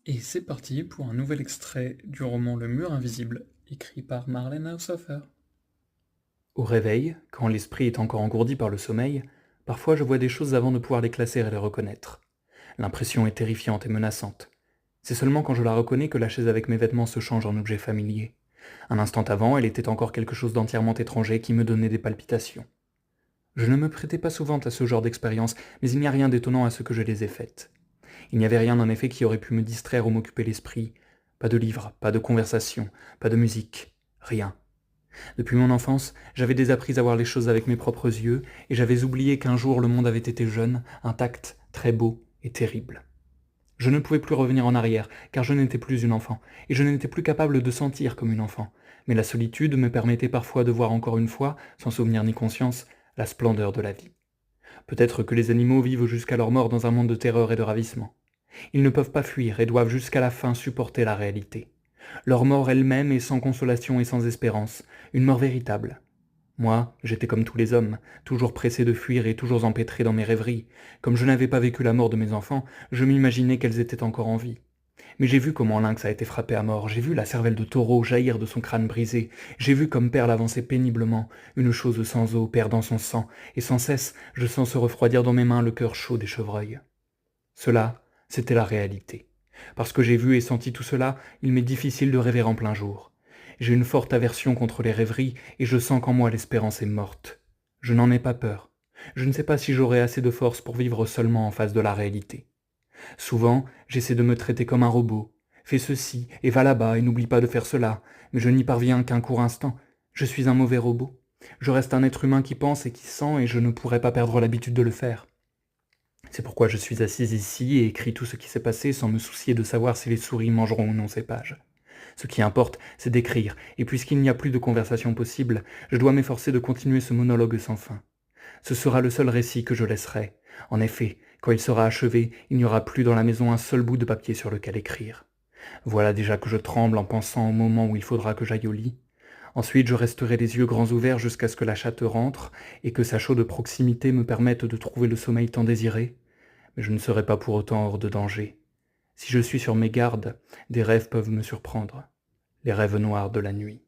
Et c'est parti pour un nouvel extrait du roman Le Mur Invisible, écrit par Marlène Haushofer. Au réveil, quand l'esprit est encore engourdi par le sommeil, parfois je vois des choses avant de pouvoir les classer et les reconnaître. L'impression est terrifiante et menaçante. C'est seulement quand je la reconnais que la chaise avec mes vêtements se change en objet familier. Un instant avant, elle était encore quelque chose d'entièrement étranger qui me donnait des palpitations. Je ne me prêtais pas souvent à ce genre d'expérience, mais il n'y a rien d'étonnant à ce que je les ai faites. Il n'y avait rien en effet qui aurait pu me distraire ou m'occuper l'esprit. Pas de livres, pas de conversation, pas de musique, rien. Depuis mon enfance, j'avais désappris à voir les choses avec mes propres yeux, et j'avais oublié qu'un jour le monde avait été jeune, intact, très beau et terrible. Je ne pouvais plus revenir en arrière, car je n'étais plus une enfant, et je n'étais plus capable de sentir comme une enfant, mais la solitude me permettait parfois de voir encore une fois, sans souvenir ni conscience, la splendeur de la vie. Peut-être que les animaux vivent jusqu'à leur mort dans un monde de terreur et de ravissement. Ils ne peuvent pas fuir et doivent jusqu'à la fin supporter la réalité. Leur mort elle-même est sans consolation et sans espérance, une mort véritable. Moi, j'étais comme tous les hommes, toujours pressé de fuir et toujours empêtré dans mes rêveries. Comme je n'avais pas vécu la mort de mes enfants, je m'imaginais qu'elles étaient encore en vie. Mais j'ai vu comment Lynx a été frappé à mort, j'ai vu la cervelle de taureau jaillir de son crâne brisé, j'ai vu comme Perle avançait péniblement, une chose sans eau, perdant son sang, et sans cesse, je sens se refroidir dans mes mains le cœur chaud des chevreuils. Cela, c'était la réalité. Parce que j'ai vu et senti tout cela, il m'est difficile de rêver en plein jour. J'ai une forte aversion contre les rêveries et je sens qu'en moi l'espérance est morte. Je n'en ai pas peur. Je ne sais pas si j'aurai assez de force pour vivre seulement en face de la réalité. Souvent, j'essaie de me traiter comme un robot. Fais ceci et va là-bas et n'oublie pas de faire cela, mais je n'y parviens qu'un court instant. Je suis un mauvais robot. Je reste un être humain qui pense et qui sent et je ne pourrai pas perdre l'habitude de le faire. C'est pourquoi je suis assise ici et écris tout ce qui s'est passé sans me soucier de savoir si les souris mangeront ou non ces pages. Ce qui importe, c'est d'écrire, et puisqu'il n'y a plus de conversation possible, je dois m'efforcer de continuer ce monologue sans fin. Ce sera le seul récit que je laisserai. En effet, quand il sera achevé, il n'y aura plus dans la maison un seul bout de papier sur lequel écrire. Voilà déjà que je tremble en pensant au moment où il faudra que j'aille au lit. Ensuite, je resterai les yeux grands ouverts jusqu'à ce que la chatte rentre et que sa chaude proximité me permette de trouver le sommeil tant désiré. Mais je ne serai pas pour autant hors de danger. Si je suis sur mes gardes, des rêves peuvent me surprendre, les rêves noirs de la nuit.